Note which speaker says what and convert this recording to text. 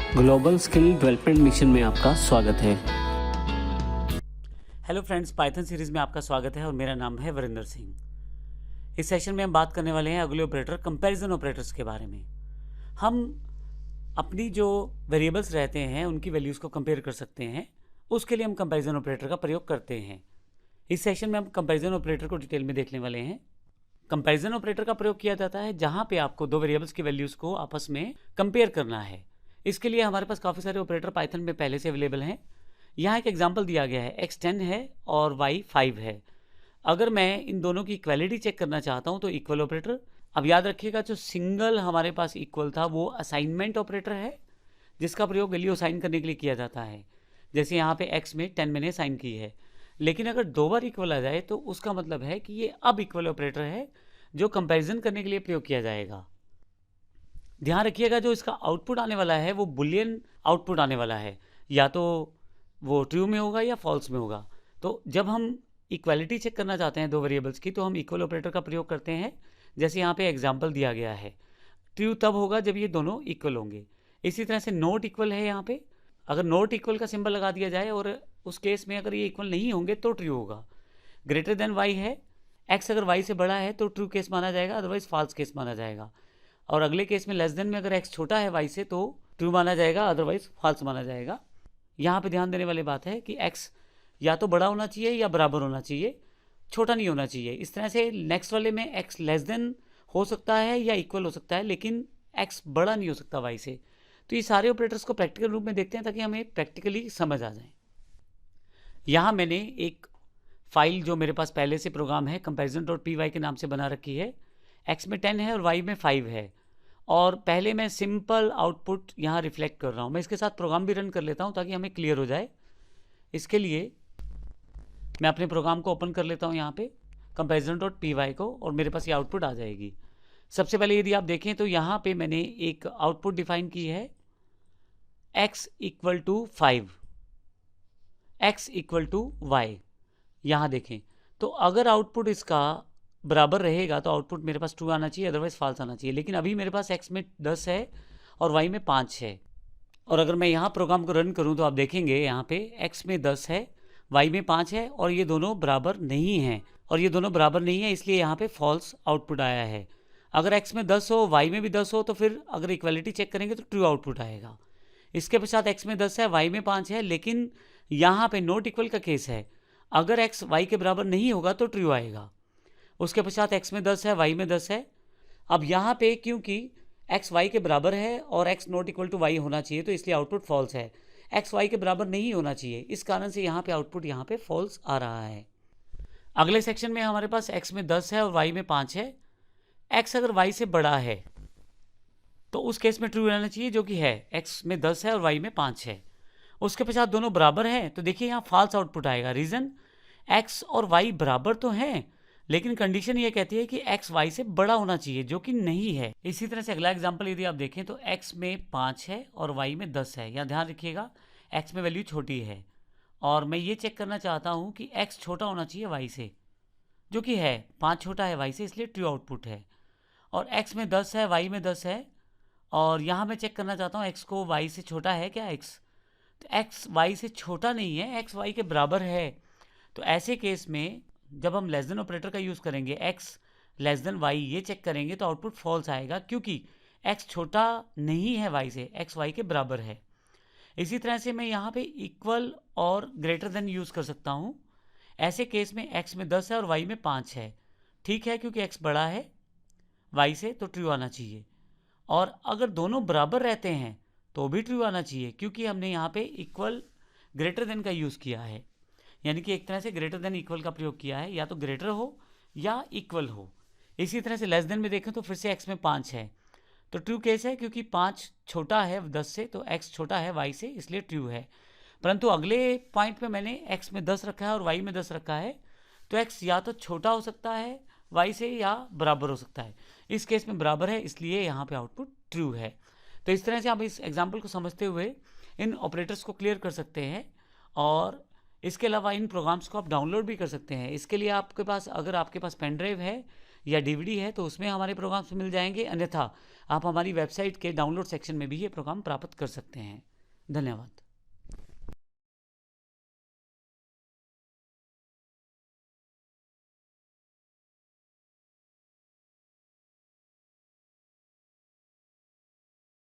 Speaker 1: Global skill development mission में आपका स्वागत है।
Speaker 2: हेलो फ्रेंड्स, पाइथन सीरीज में आपका स्वागत है और मेरा नाम है वरिंदर सिंह। इस सेशन में हम बात करने वाले हैं अगले ऑपरेटर कंपैरिजन ऑपरेटर्स के बारे में। हम अपनी जो वेरिएबल्स रहते हैं उनकी वैल्यूज़ को कंपेयर कर सकते हैं, उसके लिए हम कंपैरिजन ऑपरेटर का प्रयोग करते हैं। इस सेशन में हम कंपैरिजन ऑपरेटर को डिटेल में देखने वाले हैं। कंपैरिजन ऑपरेटर का प्रयोग किया जाता है जहाँ पे आपको दो वेरिएबल्स की वैल्यूज़ को आपस में कंपेयर करना है। इसके लिए हमारे पास काफ़ी सारे ऑपरेटर पाइथन में पहले से अवेलेबल हैं। यहाँ एक एग्जांपल दिया गया है, x 10 है और y 5 है। अगर मैं इन दोनों की इक्वालिटी चेक करना चाहता हूँ तो इक्वल ऑपरेटर। अब याद रखिएगा, जो सिंगल हमारे पास इक्वल था वो असाइनमेंट ऑपरेटर है, जिसका प्रयोग वैल्यू असाइन करने के लिए किया जाता है। जैसे यहाँ पे x में 10 मैंने असाइन की है, लेकिन अगर दो बार इक्वल आ जाए तो उसका मतलब है कि ये अब इक्वल ऑपरेटर है जो कंपैरिजन करने के लिए प्रयोग किया जाएगा। ध्यान रखिएगा, जो इसका आउटपुट आने वाला है वो बुलियन आउटपुट आने वाला है, या तो वो ट्रू में होगा या फॉल्स में होगा। तो जब हम इक्वालिटी चेक करना चाहते हैं दो वेरिएबल्स की तो हम इक्वल ऑपरेटर का प्रयोग करते हैं। जैसे यहाँ पे एग्जांपल दिया गया है, ट्रू तब होगा जब ये दोनों इक्वल होंगे। इसी तरह से नॉट इक्वल है, यहाँ पे अगर नॉट इक्वल का सिंबल लगा दिया जाए और उस केस में अगर ये इक्वल नहीं होंगे तो ट्रू होगा। ग्रेटर देन वाई है, एक्स अगर वाई से बड़ा है तो ट्रू केस माना जाएगा, अदरवाइज फॉल्स केस माना जाएगा। और अगले केस में लेस देन में अगर एक्स छोटा है वाई से तो ट्रू माना जाएगा, अदरवाइज फॉल्स माना जाएगा। यहाँ पे ध्यान देने वाली बात है कि एक्स या तो बड़ा होना चाहिए या बराबर होना चाहिए, छोटा नहीं होना चाहिए। इस तरह से नेक्स्ट वाले में एक्स लेस देन हो सकता है या इक्वल हो सकता है, लेकिन एक्स बड़ा नहीं हो सकता वाई से। तो ये सारे ऑपरेटर्स को प्रैक्टिकल रूप में देखते हैं ताकि हमें प्रैक्टिकली समझ आ जाए। यहाँ मैंने एक फाइल जो मेरे पास पहले से प्रोग्राम है comparison.py के नाम से बना रखी है। x में 10 है और y में 5 है, और पहले मैं सिंपल आउटपुट यहाँ रिफ्लेक्ट कर रहा हूँ। मैं इसके साथ प्रोग्राम भी रन कर लेता हूँ ताकि हमें क्लियर हो जाए। इसके लिए मैं अपने प्रोग्राम को ओपन कर लेता हूँ यहाँ पे comparison.py को, और मेरे पास ये आउटपुट आ जाएगी। सबसे पहले यदि आप देखें तो यहाँ पे मैंने एक आउटपुट डिफाइन की है, x equal to 5, x equal to y। यहाँ देखें तो अगर आउटपुट इसका बराबर रहेगा तो आउटपुट मेरे पास ट्रू आना चाहिए, अदरवाइज फॉल्स आना चाहिए। लेकिन अभी मेरे पास x में 10 है और y में 5 है, और अगर मैं यहाँ प्रोग्राम को रन करूँ तो आप देखेंगे यहाँ पे x में 10 है, y में 5 है, और ये दोनों बराबर नहीं हैं, और ये दोनों बराबर नहीं है, इसलिए यहाँ पे फॉल्स आउटपुट आया है। अगर x में 10 हो y में भी 10 हो तो फिर अगर इक्वालिटी चेक करेंगे तो ट्रू आउटपुट आएगा। इसके पश्चात x में 10 है, y में 5 है, लेकिन यहाँ पे नॉट इक्वल का केस है। अगर x y के बराबर नहीं होगा तो ट्रू आएगा। उसके पश्चात x में 10 है, y में 10 है। अब यहाँ पे क्योंकि x y के बराबर है और x not equal to y होना चाहिए तो इसलिए आउटपुट फॉल्स है। x y के बराबर नहीं होना चाहिए, इस कारण से यहाँ पे आउटपुट यहाँ पे फॉल्स आ रहा है। अगले सेक्शन में हमारे पास x में 10 है और y में 5 है। x अगर y से बड़ा है तो उस केस में ट्रू रहना चाहिए, जो कि है, x में 10 है और y में 5 है। उसके पश्चात दोनों बराबर हैं तो देखिए यहाँ फॉल्स आउटपुट आएगा। रीज़न, x और y बराबर तो हैं, लेकिन कंडीशन ये कहती है कि x y से बड़ा होना चाहिए, जो कि नहीं है। इसी तरह से अगला एग्जांपल यदि आप देखें तो x में 5 है और y में 10 है। यहाँ ध्यान रखिएगा, x में वैल्यू छोटी है और मैं ये चेक करना चाहता हूँ कि x छोटा होना चाहिए y से, जो कि है, 5 छोटा है y से, इसलिए ट्रू आउटपुट है। और x में 10 है, y में 10 है, और यहाँ मैं चेक करना चाहता हूँ x को y से छोटा है क्या x, तो x y से छोटा नहीं है, x y के बराबर है। तो ऐसे केस में जब हम लेस देन ऑपरेटर का यूज़ करेंगे, x लेस देन y ये चेक करेंगे तो आउटपुट फॉल्स आएगा, क्योंकि x छोटा नहीं है y से, x y के बराबर है। इसी तरह से मैं यहाँ पे इक्वल और ग्रेटर देन यूज़ कर सकता हूँ। ऐसे केस में x में 10 है और y में 5 है, ठीक है, क्योंकि x बड़ा है y से तो ट्रू आना चाहिए। और अगर दोनों बराबर रहते हैं तो भी ट्रू आना चाहिए, क्योंकि हमने यहाँ पे इक्वल ग्रेटर देन का यूज़ किया है, यानी कि एक तरह से ग्रेटर देन इक्वल का प्रयोग किया है, या तो ग्रेटर हो या इक्वल हो। इसी तरह से लेस देन में देखें तो फिर से x में 5 है तो ट्रू केस है, क्योंकि 5 छोटा है 10 से तो x छोटा है y से, इसलिए ट्रू है। परंतु अगले पॉइंट में मैंने x में 10 रखा है और y में 10 रखा है, तो x या तो छोटा हो सकता है y से या बराबर हो सकता है। इस केस में बराबर है, इसलिए यहाँ पे आउटपुट ट्रू है। तो इस तरह से आप इस एग्जाम्पल को समझते हुए इन ऑपरेटर्स को क्लियर कर सकते हैं, और इसके अलावा इन प्रोग्राम्स को आप डाउनलोड भी कर सकते हैं। इसके लिए आपके पास, अगर आपके पास पेन ड्राइव है या डीवीडी है तो उसमें हमारे प्रोग्राम्स मिल जाएंगे, अन्यथा आप हमारी वेबसाइट के डाउनलोड सेक्शन में भी ये प्रोग्राम प्राप्त कर सकते हैं। धन्यवाद।